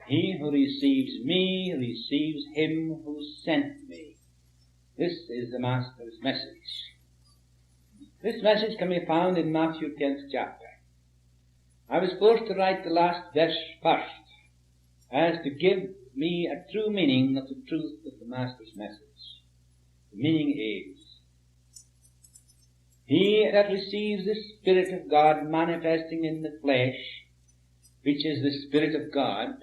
He who receives me receives him who sent me. This is the Master's message. This message can be found in Matthew 10th chapter. I was forced to write the last verse first, as to give me a true meaning of the truth of the Master's message. The meaning is, he that receives the Spirit of God manifesting in the flesh, which is the Spirit of God,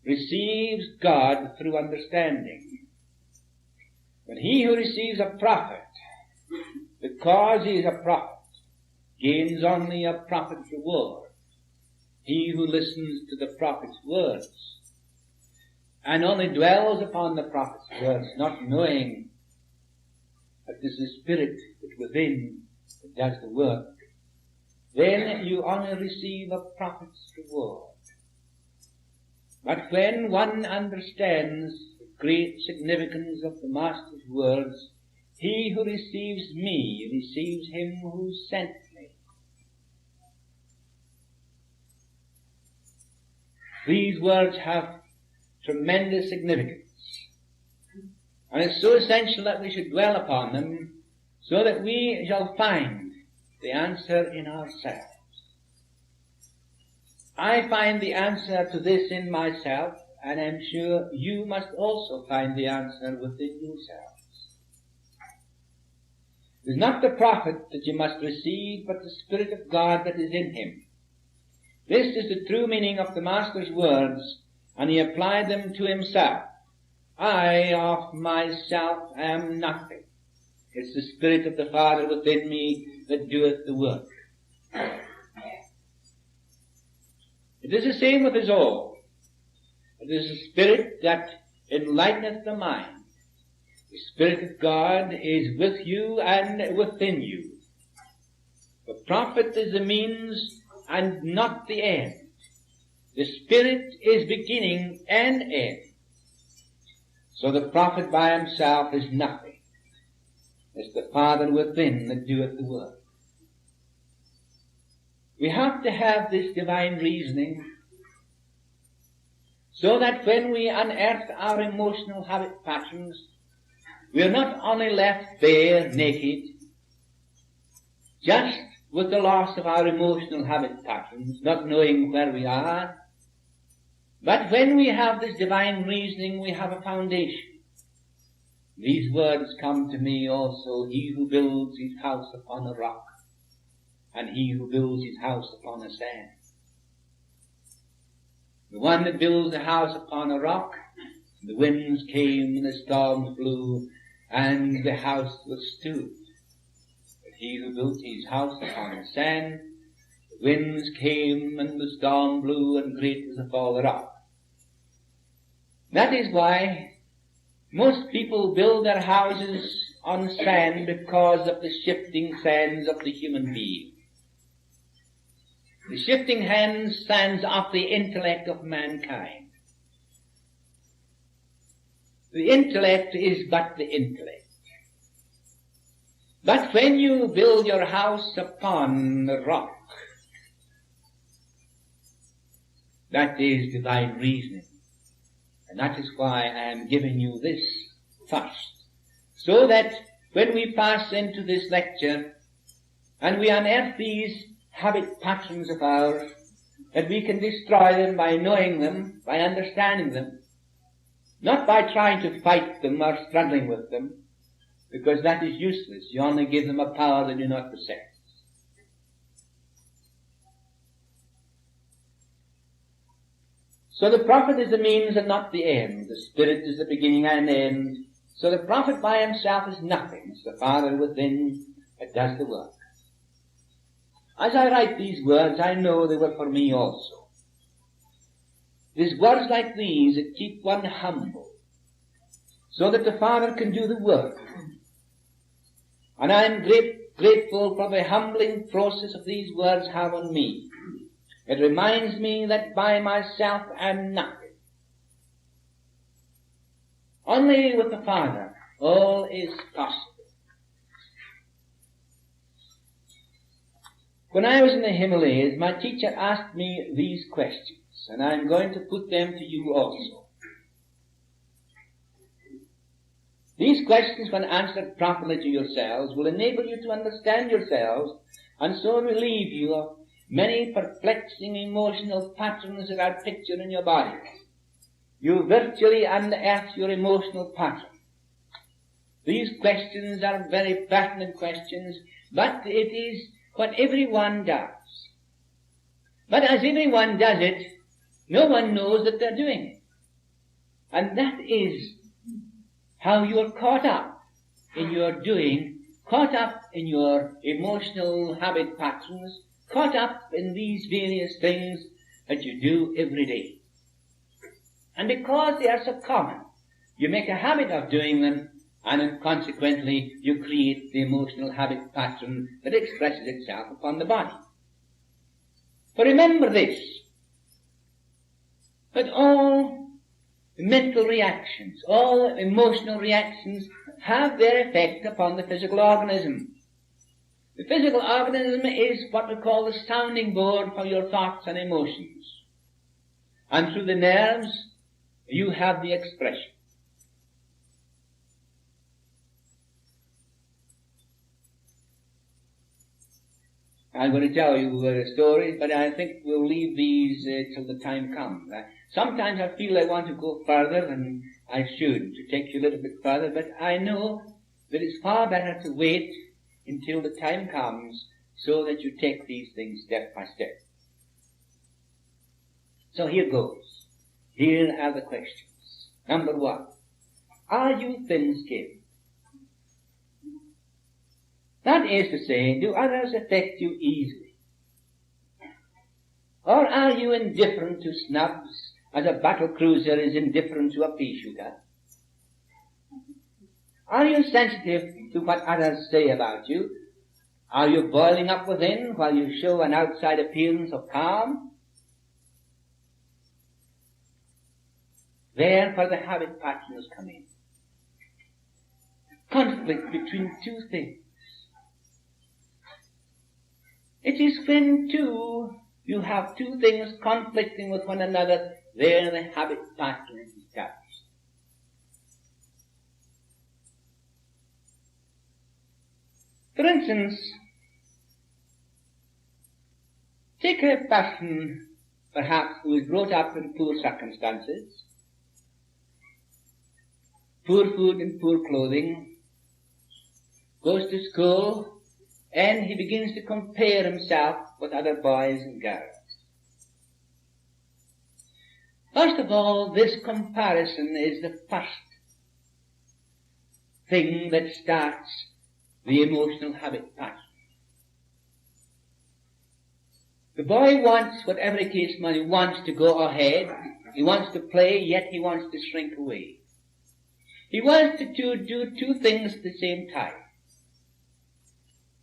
receives God through understanding. But he who receives a prophet, because he is a prophet, gains only a prophet's reward. He who listens to the prophet's words, and only dwells upon the prophet's words, not knowing that it is the Spirit that within that does the work, then you only receive a prophet's reward. But when one understands the great significance of the Master's words, he who receives me receives him who sent me. These words have tremendous significance. And it's so essential that we should dwell upon them so that we shall find the answer in ourselves. I find the answer to this in myself, and I'm sure you must also find the answer within yourselves. It is not the prophet that you must receive, but the Spirit of God that is in him. This is the true meaning of the Master's words, and he applied them to himself. I of myself am nothing. It's the Spirit of the Father within me that doeth the work. It is the same with us all. It is the Spirit that enlighteneth the mind. The Spirit of God is with you and within you. The prophet is the means and not the end. The Spirit is beginning and end. So the prophet by himself is nothing. It's the Father within that doeth the work. We have to have this divine reasoning so that when we unearth our emotional habit patterns, we are not only left bare, naked, just with the loss of our emotional habit patterns, not knowing where we are, but when we have this divine reasoning, we have a foundation. These words come to me also, he who builds his house upon a rock, and he who builds his house upon a sand. The one that builds a house upon a rock, the winds came and the storms blew, and the house withstood. But he who built his house upon the sand, the winds came and the storm blew, and great was the fall thereof. That is why most people build their houses on sand, because of the shifting sands of the human being. The shifting sands of the intellect of mankind. The intellect is but the intellect. But when you build your house upon the rock, that is divine reasoning. And that is why I am giving you this first. So that when we pass into this lecture and we unearth these habit patterns of ours, that we can destroy them by knowing them, by understanding them, not by trying to fight them or struggling with them, because that is useless. You only give them a power they do not possess. So the prophet is the means and not the end. The Spirit is the beginning and end. So the prophet by himself is nothing. It's the Father within that does the work. As I write these words, I know they were for me also. It is words like these that keep one humble, so that the Father can do the work. And I am grateful for the humbling process of these words have on me. It reminds me that by myself I am nothing. Only with the Father all is possible. When I was in the Himalayas, my teacher asked me these questions, and I'm going to put them to you also. These questions, when answered properly to yourselves, will enable you to understand yourselves, and so relieve you of many perplexing emotional patterns that are pictured in your bodies. You virtually unearth your emotional pattern. These questions are very pertinent questions, but it is what everyone does. But as everyone does it, no one knows that they're doing it. And that is how you're caught up in your doing, caught up in your emotional habit patterns, caught up in these various things that you do every day. And because they are so common, you make a habit of doing them, and consequently you create the emotional habit pattern that expresses itself upon the body. But remember this, that all mental reactions, all emotional reactions have their effect upon the physical organism. The physical organism is what we call the sounding board for your thoughts and emotions. And through the nerves, you have the expression. I'm going to tell you stories, but I think we'll leave these till the time comes. Sometimes I feel I want to go further than I should, to take you a little bit further, but I know that it's far better to wait until the time comes so that you take these things step by step. So here goes. Here are the questions. Number 1. Are you thin-skinned? That is to say, do others affect you easily? Or are you indifferent to snubs as a battle cruiser is indifferent to a pea shooter? Are you sensitive to what others say about you? Are you boiling up within while you show an outside appearance of calm? There where the habit patterns come in. Conflict between two things. It is when you have two things conflicting with one another, there the habit pattern is established. For instance, take a person, perhaps, who is brought up in poor circumstances, poor food and poor clothing, goes to school, and he begins to compare himself with other boys and girls. First of all, this comparison is the first thing that starts the emotional habit pattern. The boy wants, whatever the case may be, he wants to go ahead, he wants to play, yet he wants to shrink away. He wants to do two things at the same time.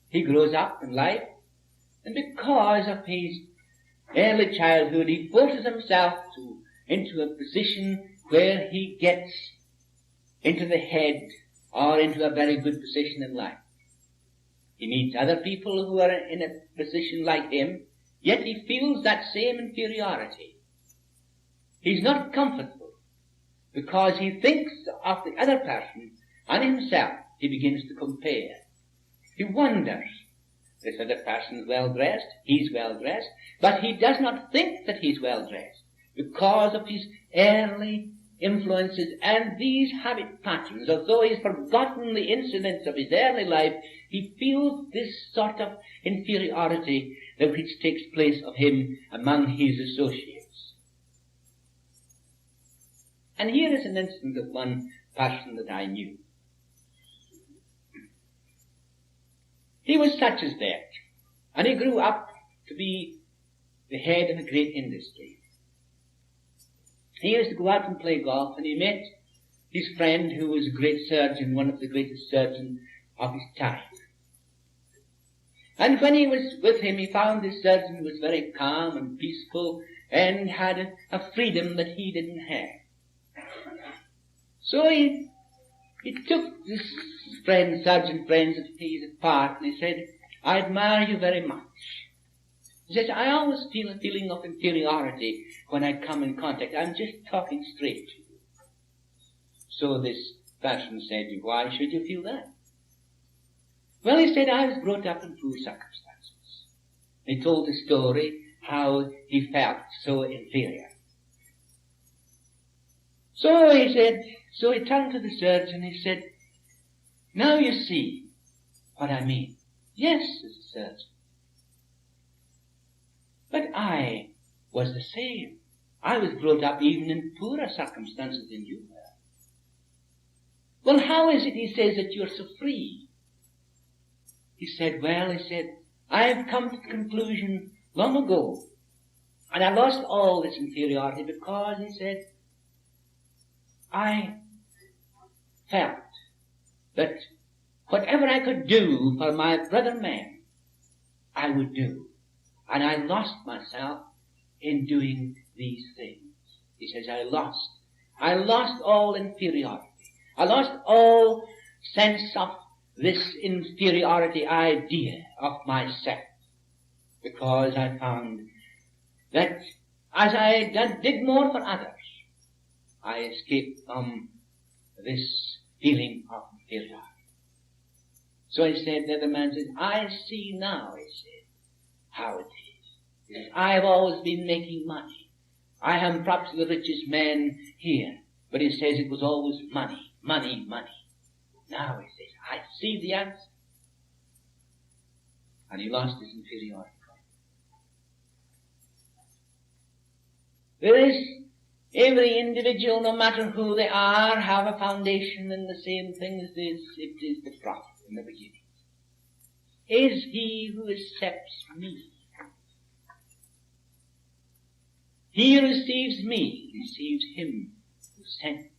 He grows up in life, and because of his early childhood, he forces himself into a position where he gets into the head or into a very good position in life. He meets other people who are in a position like him, yet he feels that same inferiority. He's not comfortable because he thinks of the other person and himself. He begins to compare. He wonders, this other person is well-dressed, he's well-dressed, but he does not think that he's well-dressed because of his early influences and these habit patterns. Although he's forgotten the incidents of his early life, he feels this sort of inferiority which takes place of him among his associates. And here is an instance of one person that I knew. He was such as that, and he grew up to be the head of a great industry. He used to go out and play golf, and he met his friend who was a great surgeon, one of the greatest surgeons of his time. And when he was with him, he found this surgeon was very calm and peaceful and had a freedom that he didn't have. So he took this friend, surgeon friend of his apart, and he said, I admire you very much. He says, I always feel a feeling of inferiority when I come in contact. I'm just talking straight to you. So this person said, why should you feel that? Well, he said, I was brought up in poor circumstances. He told the story how he felt so inferior. So he said, so he turned to the surgeon, he said, now you see what I mean. Yes, says the surgeon. But I was the same. I was brought up even in poorer circumstances than you were. Well, how is it, he says, that you're so free? He said, well, he said, I have come to the conclusion long ago, and I lost all this inferiority because, he said, I felt that whatever I could do for my brother man, I would do. And I lost myself in doing these things. He says, I lost all inferiority. I lost all sense of this inferiority idea of myself, because I found that as I did more for others, I escaped from this feeling of inferiority. So he said, the other man said, I see now, he said, how it is. He says, I have always been making money. I am perhaps the richest man here. But he says it was always money, money, money. Now he says, I see the answer. And he lost his inferiority. There is every individual, no matter who they are, have a foundation in the same thing as this. It is the prophet in the beginning. Is he who accepts me? He who receives me receives him who sent me.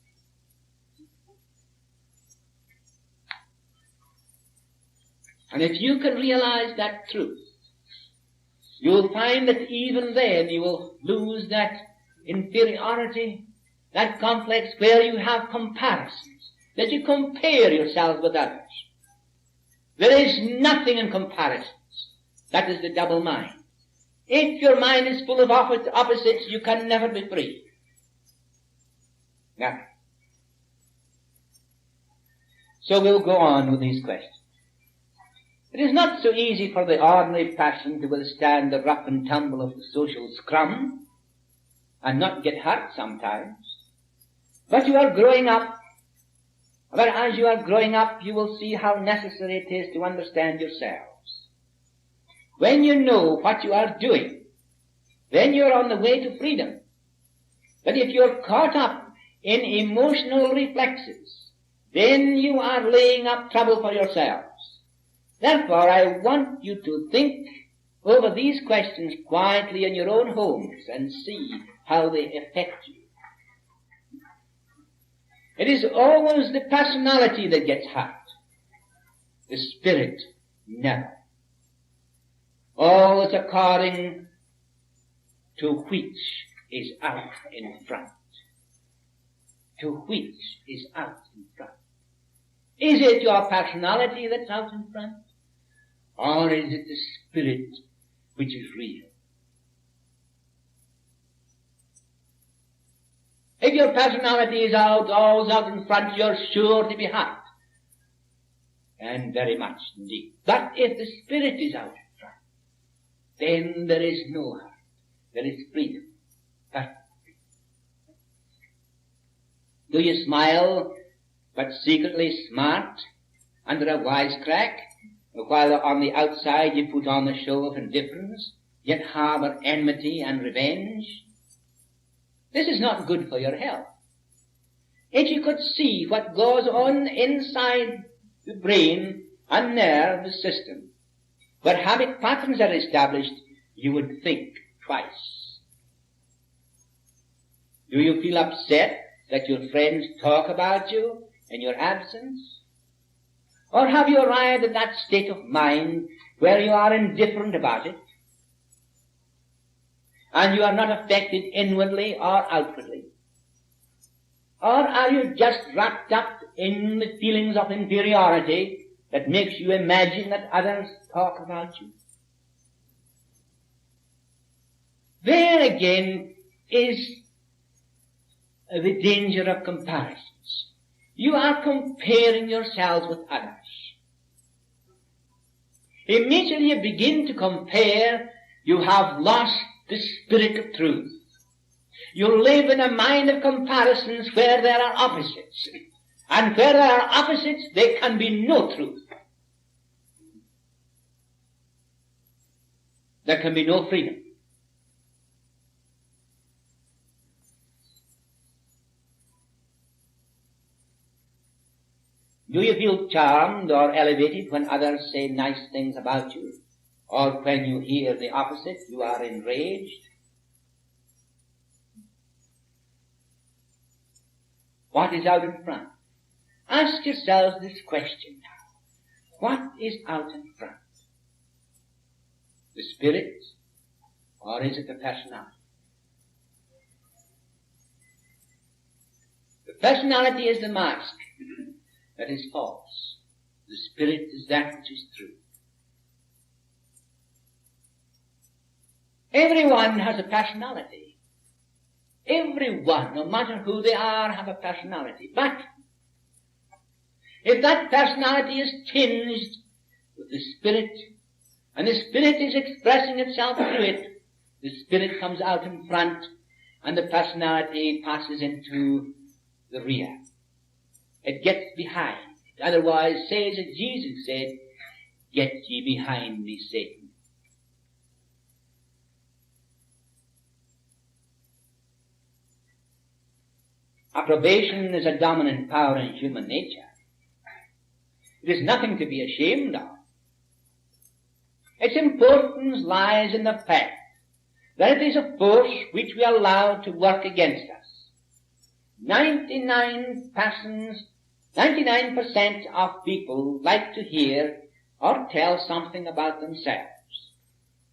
And if you can realize that truth, you'll find that even then you will lose that inferiority, that complex where you have comparisons, that you compare yourself with others. There is nothing in comparisons. That is the double mind. If your mind is full of opposites, you can never be free. Never. So we'll go on with these questions. It is not so easy for the ordinary person to withstand the rough and tumble of the social scrum and not get hurt sometimes. But you are growing up. But as you are growing up, you will see how necessary it is to understand yourselves. When you know what you are doing, then you're on the way to freedom. But if you're caught up in emotional reflexes, then you are laying up trouble for yourselves. Therefore, I want you to think over these questions quietly in your own homes and see how they affect you. It is always the personality that gets hurt. The spirit never. Always according to which is out in front. To which is out in front. Is it your personality that's out in front? Or is it the spirit which is real? If your personality is always out in front, you're sure to be hurt. And very much indeed. But if the spirit is out in front, then there is no hurt. There is freedom. Do you smile, but secretly smart, under a wisecrack, while on the outside you put on the show of indifference, yet harbor enmity and revenge? This is not good for your health. If you could see what goes on inside the brain and nerve system, where habit patterns are established, you would think twice. Do you feel upset that your friends talk about you in your absence? Or have you arrived at that state of mind where you are indifferent about it, and you are not affected inwardly or outwardly? Or are you just wrapped up in the feelings of inferiority that makes you imagine that others talk about you? There again is the danger of comparisons. You are comparing yourselves with others. Immediately you begin to compare, you have lost the spirit of truth. You live in a mind of comparisons where there are opposites. And where there are opposites, there can be no truth. There can be no freedom. Do you feel charmed or elevated when others say nice things about you? Or when you hear the opposite, you are enraged? What is out in front? Ask yourselves this question now. What is out in front? The spirit, or is it the personality? The personality is the mask that is false. The spirit is that which is true. Everyone has a personality. Everyone, no matter who they are, have a personality. But if that personality is tinged with the spirit, and the spirit is expressing itself through it, the spirit comes out in front, and the personality passes into the rear. It gets behind. It otherwise says as Jesus said, "Get ye behind me, Satan." Approbation is a dominant power in human nature. It is nothing to be ashamed of. Its importance lies in the fact that it is a force which we allow to work against us. 99% of people like to hear or tell something about themselves.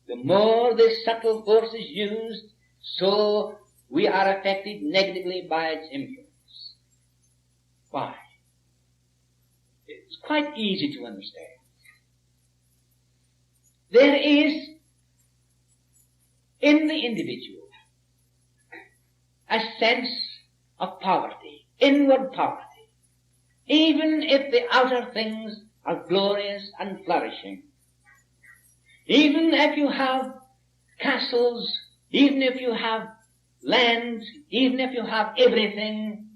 The more this subtle force is used, so we are affected negatively by its influence. Why? It's quite easy to understand. There is in the individual a sense of poverty, inward poverty. Even if the outer things are glorious and flourishing, even if you have castles, even if you have land, even if you have everything,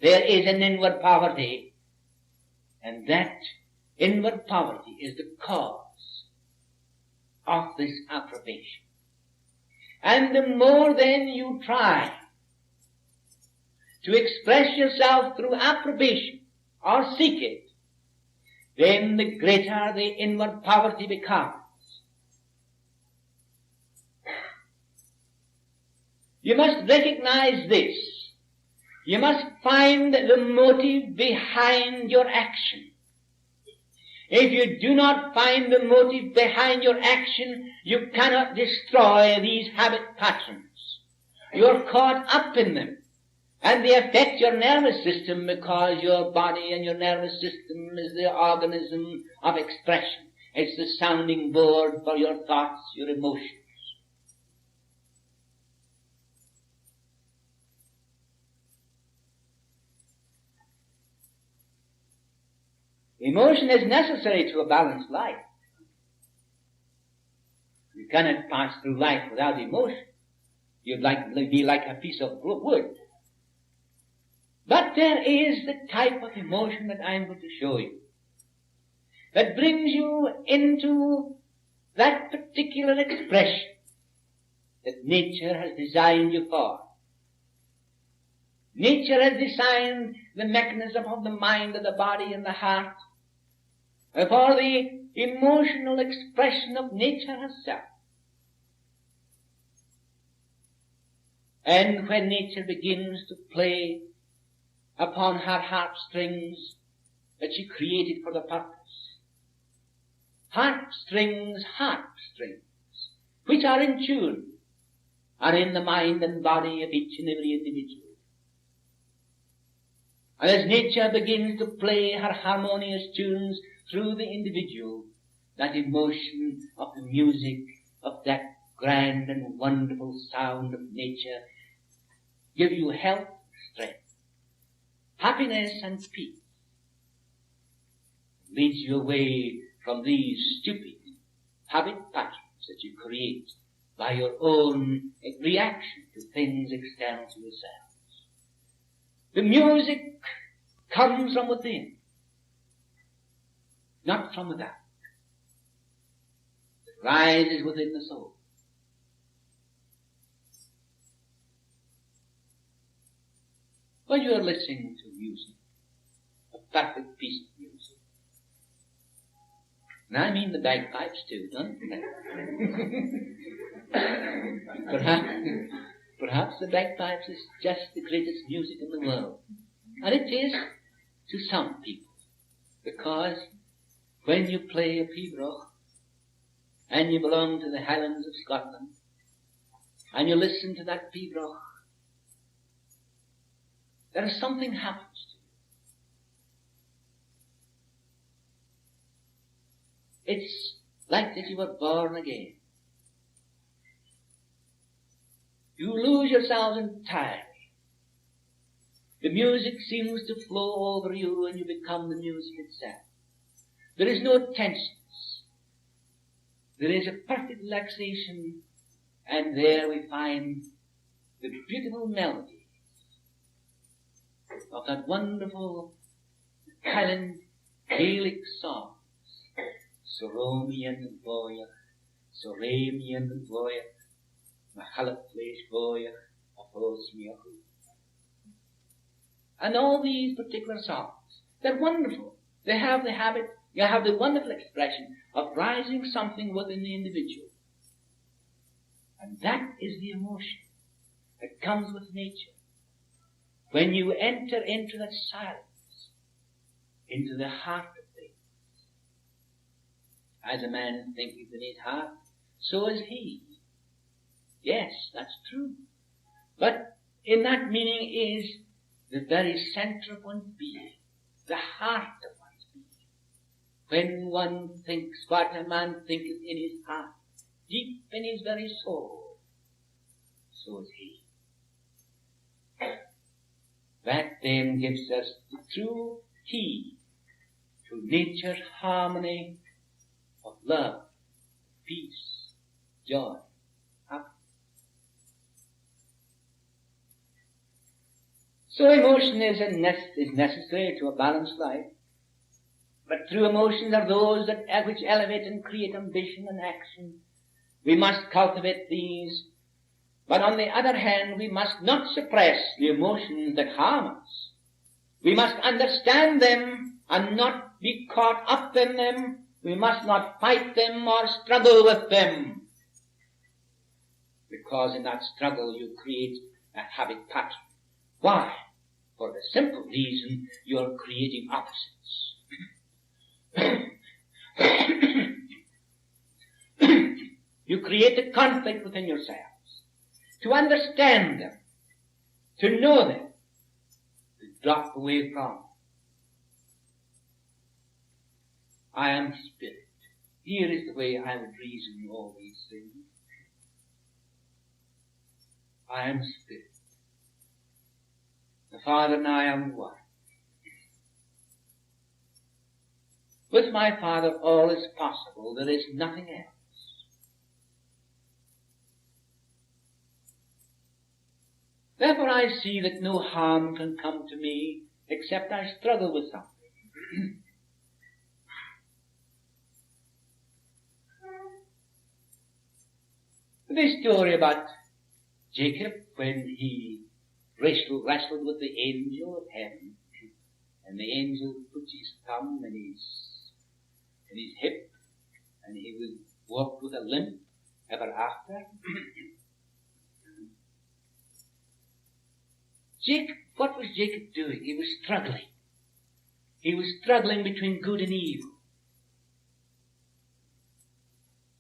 there is an inward poverty, and that inward poverty is the cause of this approbation. And the more then you try to express yourself through approbation or seek it, then the greater the inward poverty becomes. You must recognize this. You must find the motive behind your action. If you do not find the motive behind your action, you cannot destroy these habit patterns. You are caught up in them, and they affect your nervous system because your body and your nervous system is the organism of expression. It's the sounding board for your thoughts, your emotions. Emotion is necessary to a balanced life. You cannot pass through life without emotion. You'd be like a piece of wood. But there is the type of emotion that I'm going to show you that brings you into that particular expression that nature has designed you for. Nature has designed the mechanism of the mind and the body and the heart for the emotional expression of nature herself. And when nature begins to play upon her harpstrings that she created for the purpose, harpstrings, which are in tune, are in the mind and body of each and every individual. And as nature begins to play her harmonious tunes through the individual, that emotion of the music of that grand and wonderful sound of nature give you health, strength, happiness and peace. Leads you away from these stupid habit patterns that you create by your own reaction to things external to yourselves. The music comes from within, not from without. It rises within the soul. When you are listening to music, a perfect piece of music, and I mean the bagpipes too, don't I? Perhaps the bagpipes is just the greatest music in the world. And it is to some people. Because when you play a pibroch, and you belong to the Highlands of Scotland, and you listen to that pibroch, there is something happens to you. It's like that you were born again. You lose yourselves entirely. The music seems to flow over you and you become the music itself. There is no tensions. There is a perfect relaxation, and there we find the beautiful melody of that wonderful Highland Gaelic songs. Soromien and Boyach, Soremien and Boyach, Mahalaplesh Boyach, Afosmiahu. And all these particular songs, they're wonderful. They have the habit, you have the wonderful expression of rising something within the individual. And that is the emotion that comes with nature. When you enter into that silence, into the heart of things. As a man thinketh in his heart, so is he. Yes, that's true. But in that meaning is the very center of one's being, the heart of one's being. When one thinks what a man thinketh in his heart, deep in his very soul, so is he. That then gives us the true key to nature's harmony of love, peace, joy, happiness. So emotion is necessary to a balanced life. But true emotions are those that which elevate and create ambition and action. We must cultivate these. But on the other hand, we must not suppress the emotions that harm us. We must understand them and not be caught up in them. We must not fight them or struggle with them. Because in that struggle you create a habit pattern. Why? For the simple reason you are creating opposites. You create a conflict within yourselves. To understand them, to know them, to drop away from. I am spirit. Here is the way I would reason all these things. I am spirit. The Father and I am one. With my Father all is possible. There is nothing else. Therefore I see that no harm can come to me except I struggle with something. This story about Jacob when he wrestled with the angel of heaven, and the angel put his thumb in his hip, and he would walk with a limp ever after. What was Jacob doing? He was struggling. He was struggling between good and evil.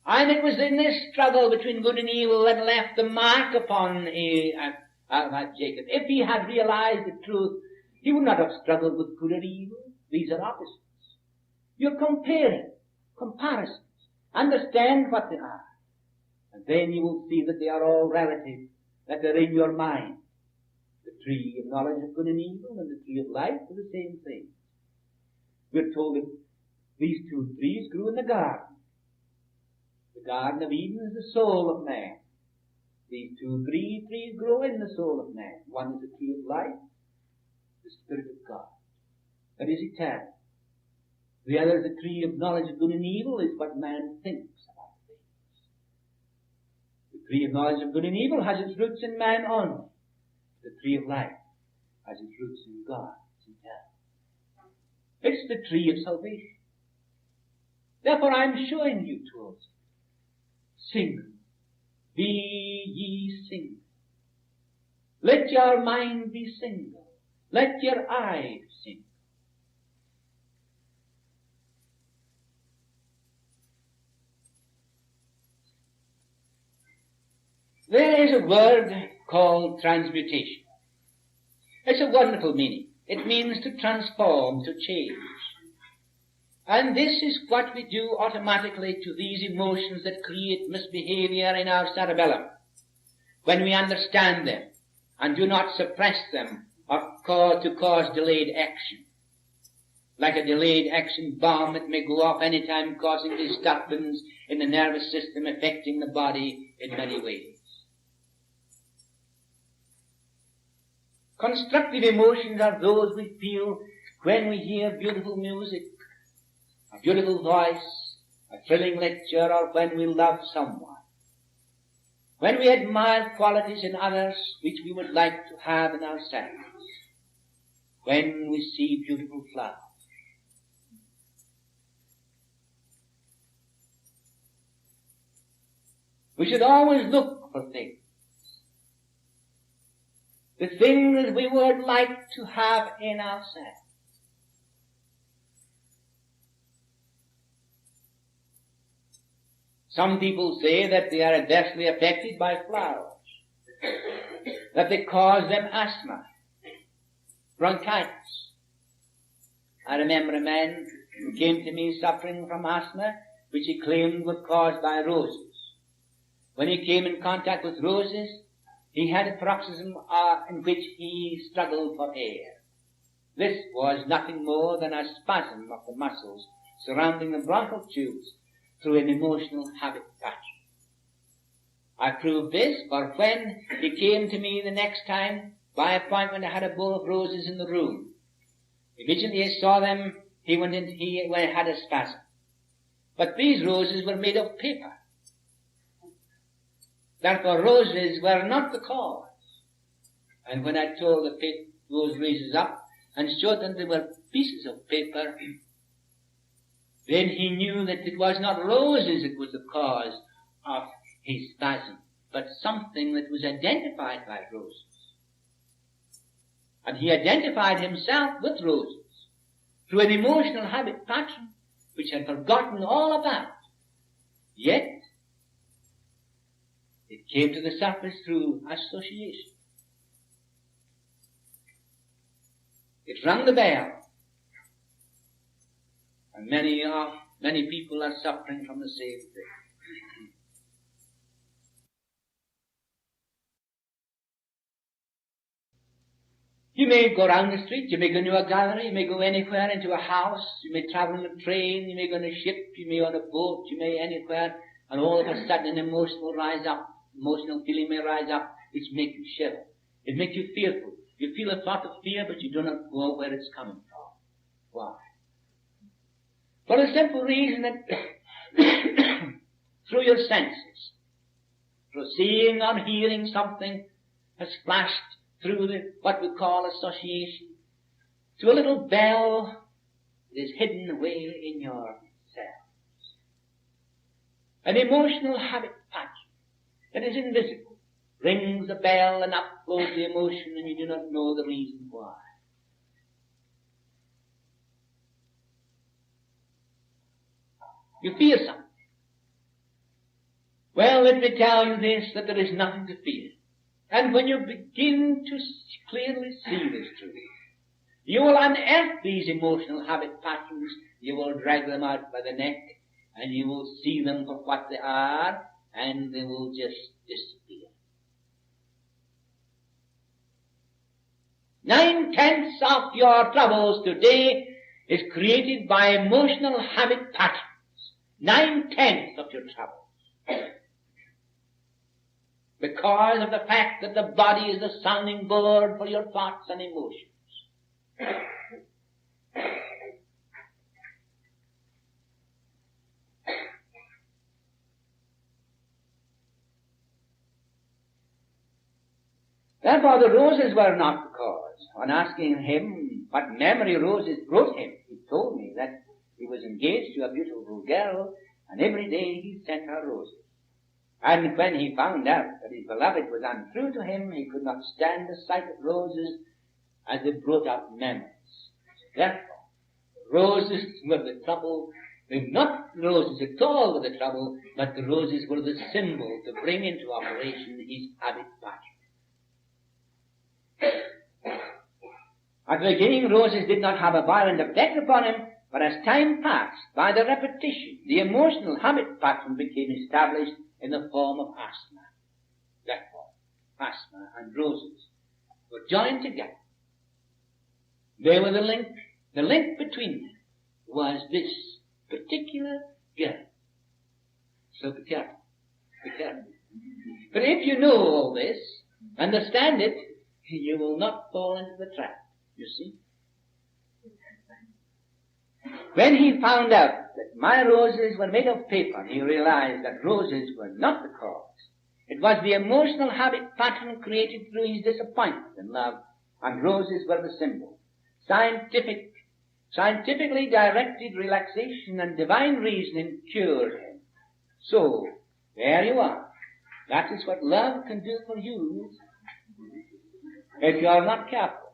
And it was in this struggle between good and evil that left the mark upon Jacob. If he had realized the truth, he would not have struggled with good or evil. These are opposites. You're comparing, comparisons. Understand what they are. And then you will see that they are all relative, that they're in your mind. The tree of knowledge of good and evil and the tree of life are the same thing. We're told that these two trees grew in the garden. The Garden of Eden is the soul of man. These two trees grow in the soul of man. One is the tree of life, the Spirit of God. That is eternal. The other is the tree of knowledge of good and evil, is what man thinks about things. The tree of knowledge of good and evil has its roots in man only. The tree of life has its roots in God. It's eternal. It's the tree of salvation. Therefore I'm showing you towards it. Single. Be ye single. Let your mind be single. Let your eyes single. There is a word called transmutation. It's a wonderful meaning. It means to transform, to change. And this is what we do automatically to these emotions that create misbehavior in our cerebellum. When we understand them and do not suppress them or cause delayed action. Like a delayed action bomb that may go off any time, causing disturbance in the nervous system, affecting the body in many ways. Constructive emotions are those we feel when we hear beautiful music, a beautiful voice, a thrilling lecture, or when we love someone. When we admire qualities in others which we would like to have in ourselves. When we see beautiful flowers. We should always look for things. The things we would like to have in ourselves. Some people say that they are adversely affected by flowers, that they cause them asthma, bronchitis. I remember a man who came to me suffering from asthma, which he claimed was caused by roses. When he came in contact with roses, he had a paroxysm in which he struggled for air. This was nothing more than a spasm of the muscles surrounding the bronchial tubes through an emotional habit pattern. I proved this, for when he came to me the next time, by appointment, I had a bowl of roses in the room. Immediately he saw them, he had a spasm. But these roses were made of paper. Therefore roses were not the cause. And when I told those roses up and showed them they were pieces of paper, then he knew that it was not roses that was the cause of his spasm, but something that was identified by roses. And he identified himself with roses through an emotional habit pattern which had forgotten all about. Yet, it came to the surface through association. It rang the bell. And many people are suffering from the same thing. You may go round the street, you may go to a gallery, you may go anywhere, into a house, you may travel on a train, you may go on a ship, you may on a boat, you may anywhere, and all of a sudden an emotional feeling may rise up, which make you shiver. It makes you fearful. You feel a thought of fear, but you do not know where it's coming from. Why? For the simple reason that through your senses, through seeing or hearing, something has flashed through what we call association, to a little bell that is hidden away in your cells. An emotional habit pattern that is invisible rings the bell and up flows the emotion, and you do not know the reason why. You fear something. Well, let me tell you this, that there is nothing to fear. And when you begin to clearly see this truth, you will unearth these emotional habit patterns, you will drag them out by the neck, and you will see them for what they are, and they will just disappear. 9/10 of your troubles today is created by emotional habit patterns. 9/10 of your troubles. Because of the fact that the body is the sounding board for your thoughts and emotions. Therefore the roses were not the cause. On asking him what memory roses brought him, he told me that he was engaged to a beautiful girl, and every day he sent her roses. And when he found out that his beloved was untrue to him, he could not stand the sight of roses as they brought up memories. Therefore, roses were the trouble. Not roses at all were the trouble, but the roses were the symbol to bring into operation his habit pattern. At the beginning, roses did not have a violent effect upon him, but as time passed, by the repetition, the emotional habit pattern became established in the form of asthma. Therefore, asthma and roses were joined together. They were the link. The link between them was this particular girl. So be careful. Be careful. But if you know all this, understand it, you will not fall into the trap. You see? When he found out that my roses were made of paper, he realized that roses were not the cause. It was the emotional habit pattern created through his disappointment in love, and roses were the symbol. Scientifically directed relaxation and divine reasoning cured him. So, there you are. That is what love can do for you if you are not careful.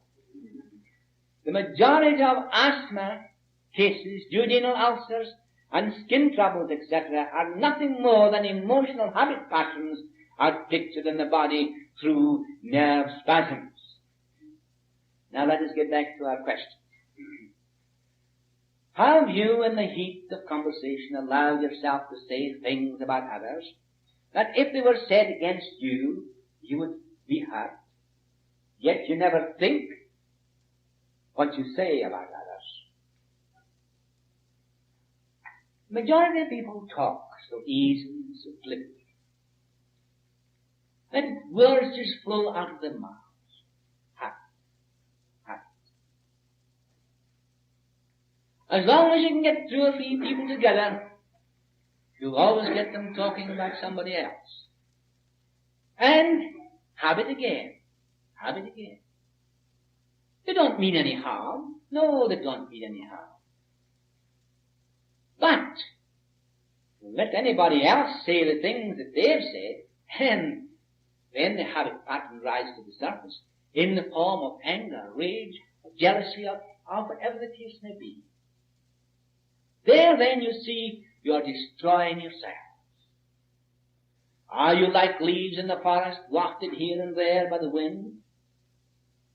The majority of asthma cases, duodenal ulcers, and skin troubles, etc., are nothing more than emotional habit patterns as pictured in the body through nerve spasms. Now let us get back to our question. Have you, in the heat of conversation, allowed yourself to say things about others that if they were said against you, you would be hurt, yet you never think what you say about others? Majority of people talk so easily, so flippantly, that words just flow out of their mouths. As long as you can get 2 or 3 people together, you always get them talking about somebody else. And have it again. Have it again. They don't mean any harm. No, they don't mean any harm. But let anybody else say the things that they've said, and then the habit pattern rises to the surface in the form of anger, rage, jealousy, or whatever the case may be. There then you see you are destroying yourselves. Are you like leaves in the forest, wafted here and there by the wind?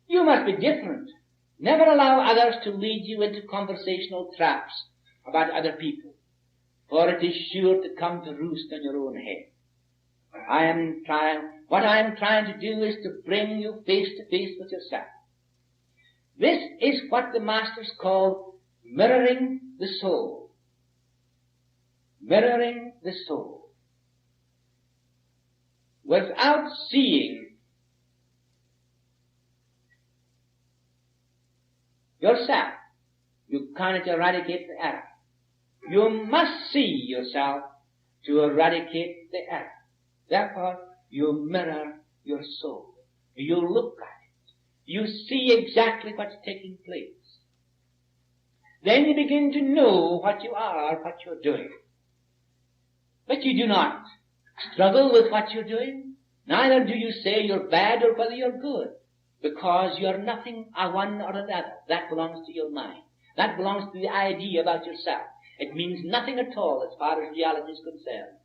You must be different. Never allow others to lead you into conversational traps about other people, for it is sure to come to roost on your own head. What I am trying to do is to bring you face to face with yourself. This is what the masters call mirroring the soul. Mirroring the soul. Without seeing yourself, you cannot eradicate the error. You must see yourself to eradicate the error. Therefore, you mirror your soul. You look at it. You see exactly what's taking place. Then you begin to know what you are, what you're doing. But you do not struggle with what you're doing. Neither do you say you're bad or whether you're good, because you're nothing one or another. That belongs to your mind. That belongs to the idea about yourself. It means nothing at all as far as reality is concerned.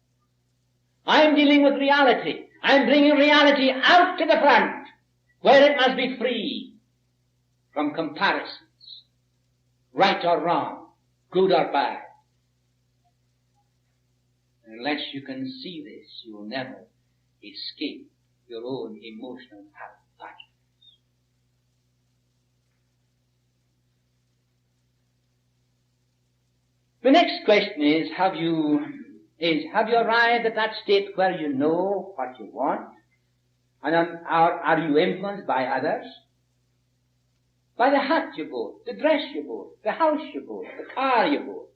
I'm dealing with reality. I'm bringing reality out to the front, where it must be free from comparisons, right or wrong, good or bad. Unless you can see this, you will never escape your own emotional battles. The next question is, have you arrived at that state where you know what you want? And are you influenced by others? By the hat you bought, the dress you bought, the house you bought, the car you bought.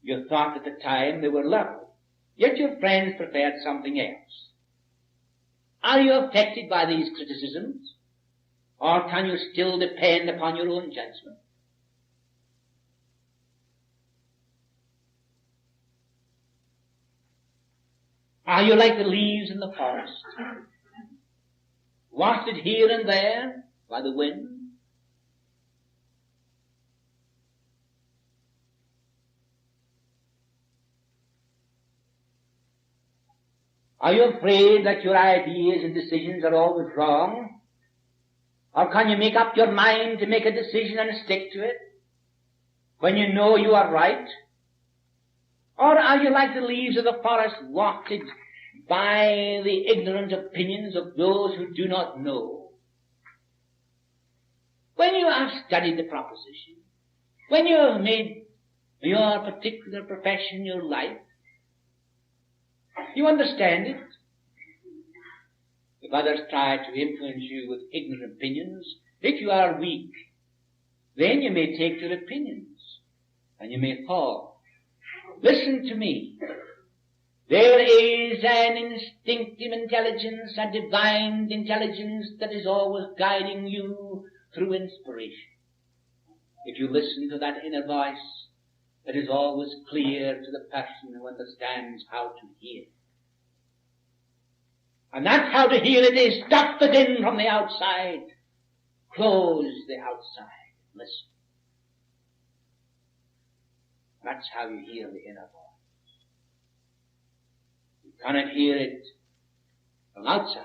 You thought at the time they were lovely, yet your friends preferred something else. Are you affected by these criticisms? Or can you still depend upon your own judgment? Are you like the leaves in the forest, wafted here and there by the wind? Are you afraid that your ideas and decisions are always wrong? Or can you make up your mind to make a decision and stick to it when you know you are right? Or are you like the leaves of the forest, wafted by the ignorant opinions of those who do not know? When you have studied the proposition, when you have made your particular profession your life, you understand it. If others try to influence you with ignorant opinions, if you are weak, then you may take their opinions and you may fall. Listen to me. There is an instinctive intelligence, a divine intelligence that is always guiding you through inspiration. If you listen to that inner voice, it is always clear to the person who understands how to hear. And that's how to hear it is stop it in from the outside. Close the outside. Listen. That's how you hear the inner voice. You cannot hear it from outside.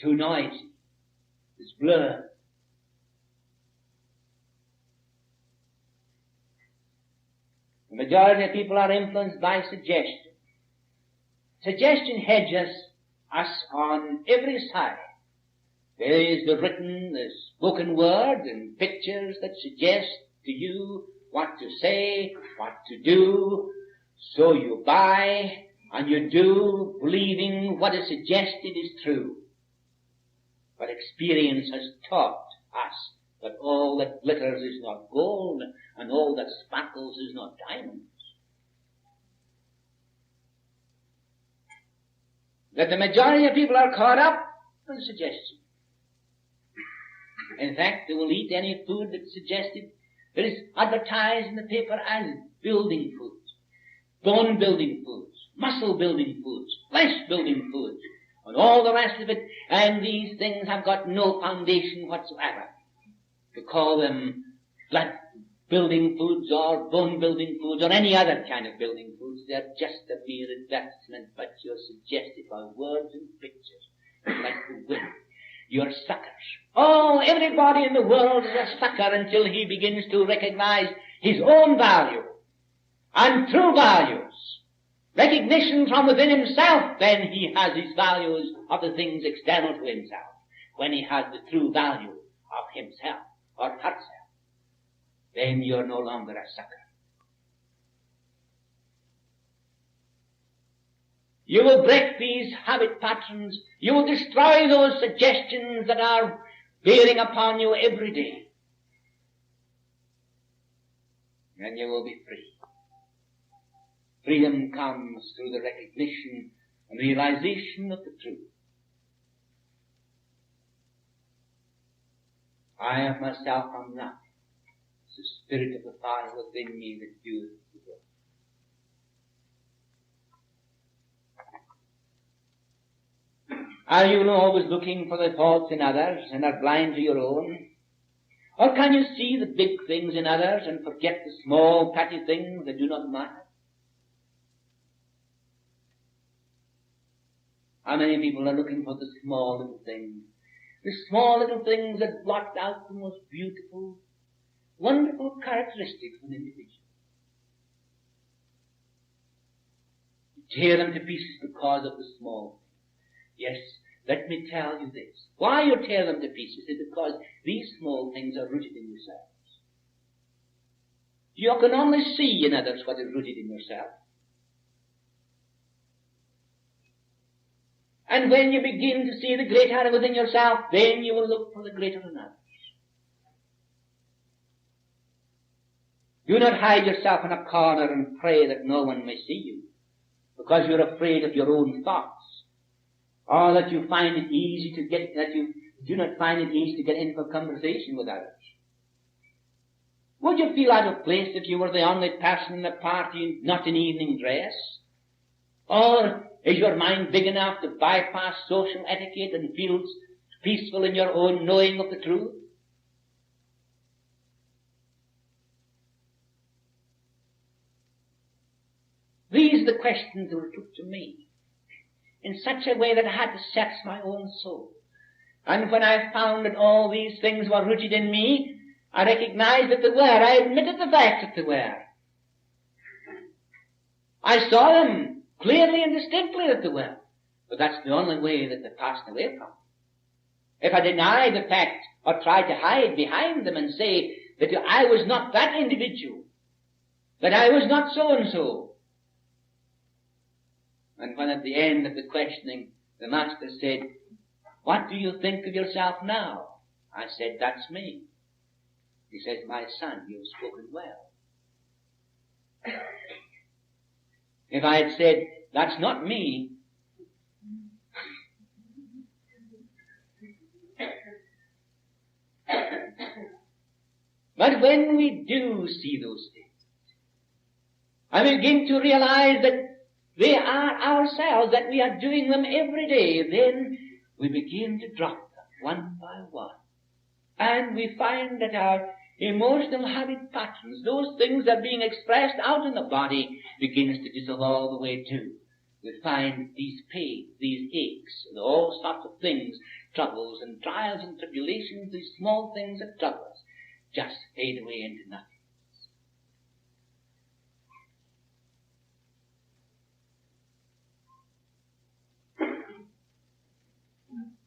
Too noisy. It's blurred. The majority of people are influenced by suggestion. Suggestion hedges us on every side. There is the written, the spoken word and pictures that suggest to you what to say, what to do. So you buy and you do, believing what is suggested is true. But experience has taught us that all that glitters is not gold and all that sparkles is not diamonds. That the majority of people are caught up in suggestion. In fact, they will eat any food that's suggested, that is advertised in the paper as building foods, bone building foods, muscle building foods, flesh building foods, and all the rest of it, and these things have got no foundation whatsoever. To call them blood building foods or bone building foods or any other kind of building foods, they're just a mere advertisement, but you're suggested by words and pictures, like the wind. You're suckers. Oh, everybody in the world is a sucker until he begins to recognize his own value and true values. Recognition from within himself, then he has his values of the things external to himself. When he has the true value of himself or herself, then you're no longer a sucker. You will break these habit patterns. You will destroy those suggestions that are bearing upon you every day. And you will be free. Freedom comes through the recognition and realization of the truth. I of myself am not. It's the Spirit of the Father within me that doeth the work. Are you always looking for the faults in others and are blind to your own? Or can you see the big things in others and forget the small, petty things that do not matter? How many people are looking for the small little things? The small little things that blot out the most beautiful, wonderful characteristics of an individual. tear them to pieces because of the small things. Yes, let me tell you this. Why you tear them to pieces is because these small things are rooted in yourselves. You can only see in others what is rooted in yourself. And when you begin to see the greater within yourself, then you will look for the greater in others. Do not hide yourself in a corner and pray that no one may see you, because you're afraid of your own thoughts, or that you find it easy to get, that you do not find it easy to get into a conversation with others. Would you feel out of place if you were the only person in the party not in evening dress? Or is your mind big enough to bypass social etiquette and feel peaceful in your own knowing of the truth? These are the questions that were put to me in such a way that I had to search my own soul. And when I found that all these things were rooted in me, I recognized that they were. I admitted the fact that they were. I saw them clearly and distinctly that they were. But that's the only way that they passed away from. If I denied the fact or tried to hide behind them and say that I was not that individual, that I was not so-and-so, and when at the end of the questioning the master said, "What do you think of yourself now?" I said, "That's me." He says, "My son, you've spoken well." If I had said, "That's not me," but when we do see those things, I begin to realize that they are ourselves, that we are doing them every day, then we begin to drop them one by one. And we find that our emotional habit patterns, those things that are being expressed out in the body, begins to dissolve all the way too. We find these pains, these aches, and all sorts of things, troubles and trials and tribulations, these small things that trouble us, just fade away into nothing.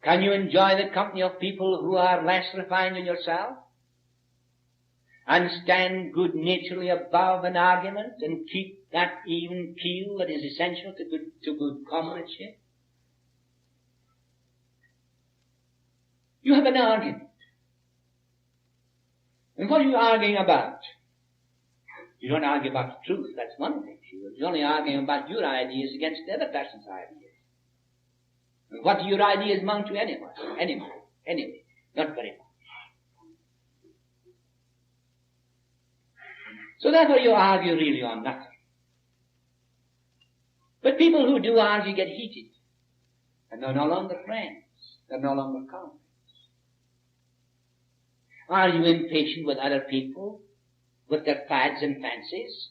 Can you enjoy the company of people who are less refined than yourself? And stand good-naturedly above an argument and keep that even keel that is essential to good comradeship? You have an argument. And what are you arguing about? You don't argue about the truth, that's one thing. You're only arguing about your ideas against the other person's ideas. And what do your ideas amount to anyway? Anyway, not very much. So therefore you argue really on nothing. But people who do argue get heated. And they're no longer friends. They're no longer comrades. Are you impatient with other people, with their fads and fancies?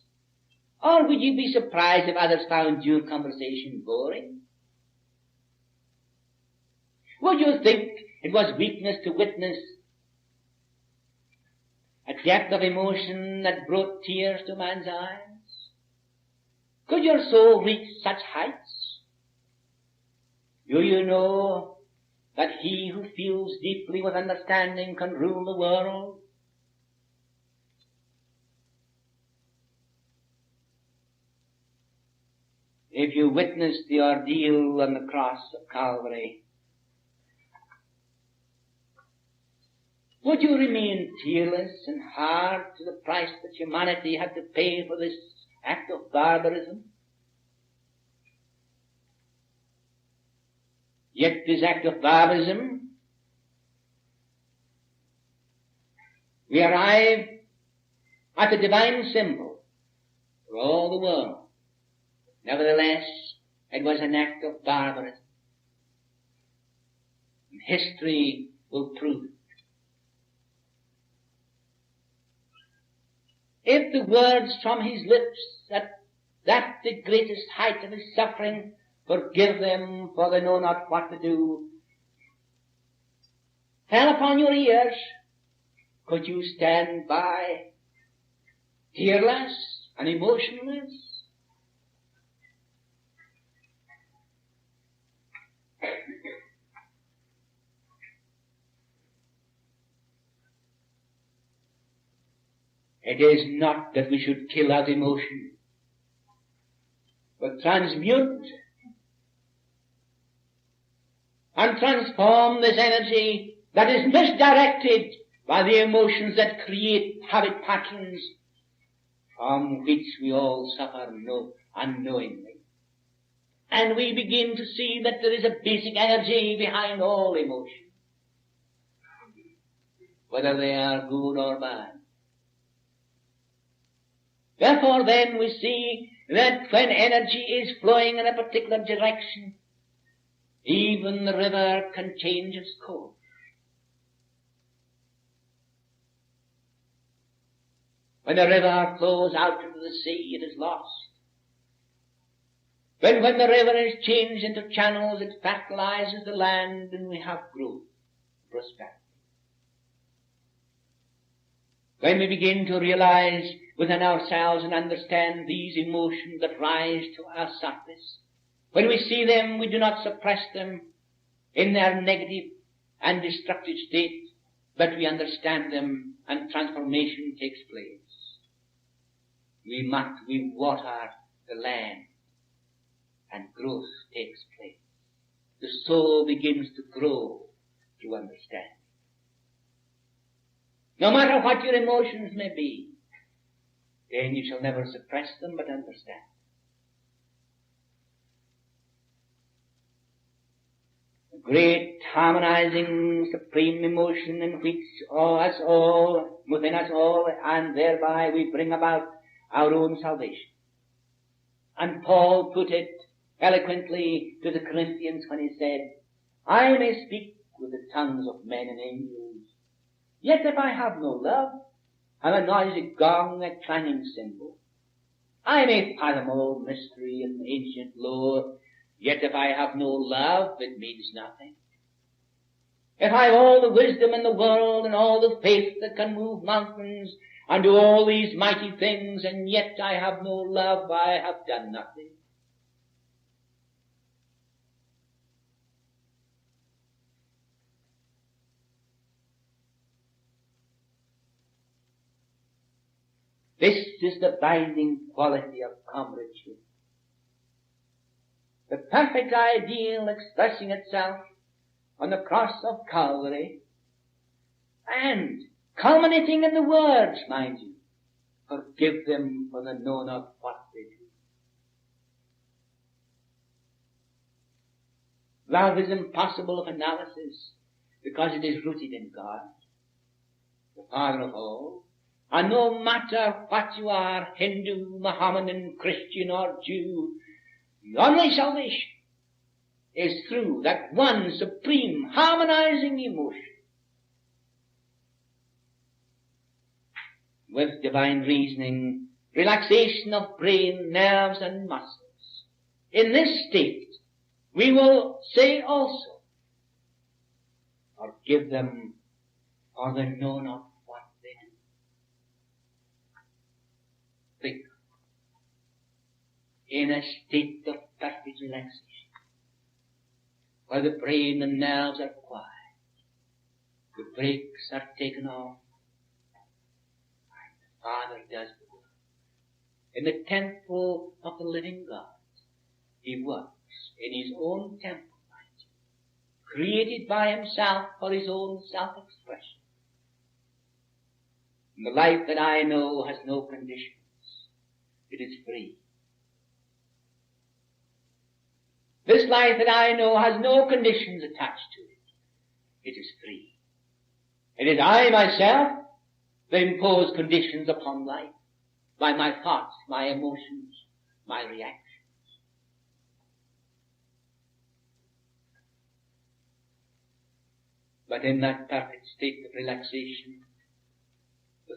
Or would you be surprised if others found your conversation boring? Would you think it was weakness to witness a depth of emotion that brought tears to man's eyes? Could your soul reach such heights? Do you know that he who feels deeply with understanding can rule the world? If you witnessed the ordeal on the cross of Calvary, would you remain tearless and hard to the price that humanity had to pay for this act of barbarism? Yet this act of barbarism, we arrive at the divine symbol for all the world. Nevertheless, it was an act of barbarism. And history will prove it. If the words from his lips at that the greatest height of his suffering, "Forgive them, for they know not what to do," fell upon your ears, could you stand by tearless and emotionless? It is not that we should kill out emotion, but transmute and transform this energy that is misdirected by the emotions that create habit patterns from which we all suffer unknowingly. And we begin to see that there is a basic energy behind all emotion, whether they are good or bad. Therefore then we see that when energy is flowing in a particular direction, even the river can change its course. When the river flows out into the sea, it is lost. When the river is changed into channels, it fertilizes the land and we have growth, prosperity. When we begin to realize within ourselves and understand these emotions that rise to our surface, when we see them, we do not suppress them in their negative and destructive state, but we understand them and transformation takes place. We water the land and growth takes place. The soul begins to grow through understanding. No matter what your emotions may be, then you shall never suppress them but understand. The great harmonizing supreme emotion in which within us all, and thereby we bring about our own salvation. And Paul put it eloquently to the Corinthians when he said, I may speak with the tongues of men and angels, yet if I have no love, I'm a noisy gong, a clanging cymbal. I may fathom all mystery and ancient lore, yet if I have no love, it means nothing. If I have all the wisdom in the world and all the faith that can move mountains and do all these mighty things, and yet I have no love, I have done nothing. This is the binding quality of comradeship. The perfect ideal expressing itself on the cross of Calvary and culminating in the words, mind you, forgive them for they know not what they do. Love is impossible of analysis because it is rooted in God, the Father of all. And no matter what you are, Hindu, Mohammedan, Christian or Jew, the only salvation is through that one supreme harmonizing emotion with divine reasoning, relaxation of brain, nerves and muscles. In this state, we will say also, forgive them, for they know not what they do. Think, in a state of perfect relaxation, where the brain and nerves are quiet, the brakes are taken off, and the Father does the work. In the temple of the living God, He works in His own temple, created by Himself for His own self-expression. And the life that I know has no conditions. It is free. This life that I know has no conditions attached to it. It is free. It is I myself that impose conditions upon life by my thoughts, my emotions, my reactions. But in that perfect state of relaxation,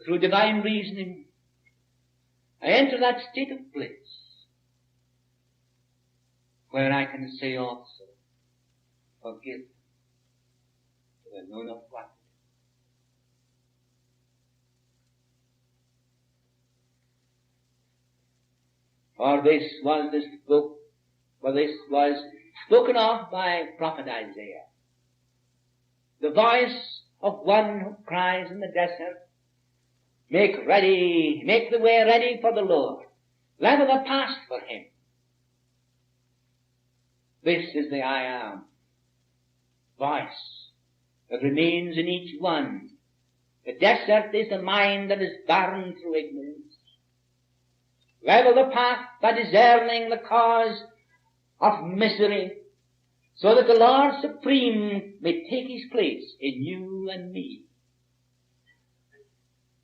through divine reasoning, I enter that state of bliss, where I can say also, forgive, for they know not what. For this was spoken of by prophet Isaiah. The voice of one who cries in the desert, Make the way ready for the Lord. Level the path for Him. This is the I am voice that remains in each one. The desert is the mind that is barren through ignorance. Level the path by discerning the cause of misery, so that the Lord Supreme may take His place in you and me.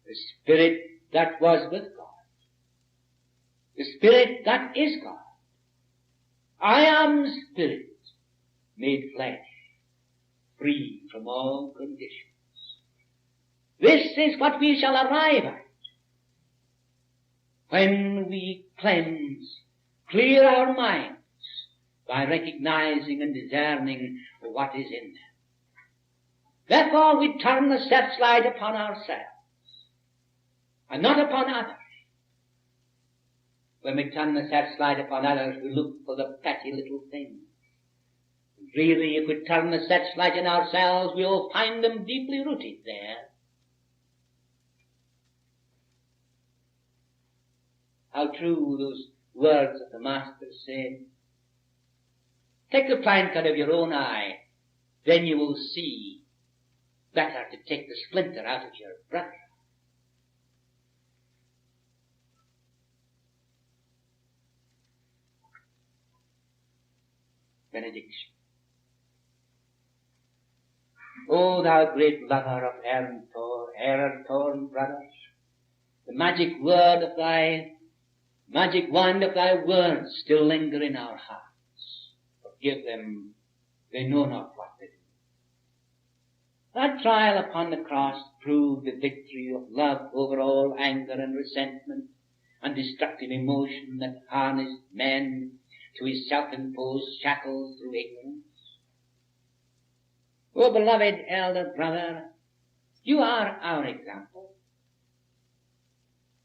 The Spirit that was with God, the Spirit that is God. I am Spirit made flesh, free from all conditions. This is what we shall arrive at when we cleanse, clear our minds by recognizing and discerning what is in them. Therefore we turn the searchlight upon ourselves and not upon others. When we turn the searchlight upon others, we look for the petty little things. Really, if we turn the searchlight in ourselves, we will find them deeply rooted there. How true those words of the Master said. Take the plank out of your own eye, then you will see better to take the splinter out of your brother. Benediction. O thou great lover of error-torn brothers, the magic wand of thy words still linger in our hearts. Forgive them, they know not what they do. That trial upon the cross proved the victory of love over all anger and resentment and destructive emotion that harnessed men to his self-imposed shackles through ignorance. O beloved elder brother, you are our example.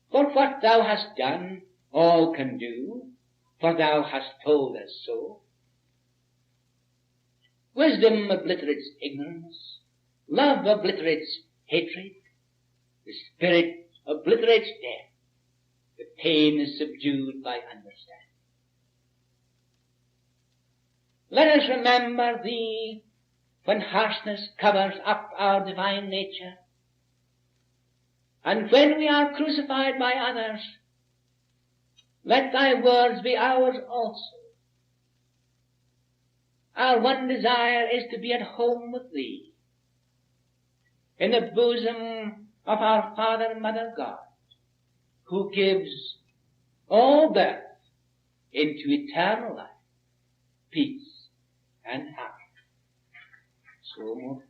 For what thou hast done, all can do, for thou hast told us so. Wisdom obliterates ignorance, love obliterates hatred, the Spirit obliterates death, the pain is subdued by understanding. Let us remember thee when harshness covers up our divine nature, and when we are crucified by others, let thy words be ours also. Our one desire is to be at home with thee, in the bosom of our Father and Mother God, who gives all birth into eternal life, peace, and happiness. So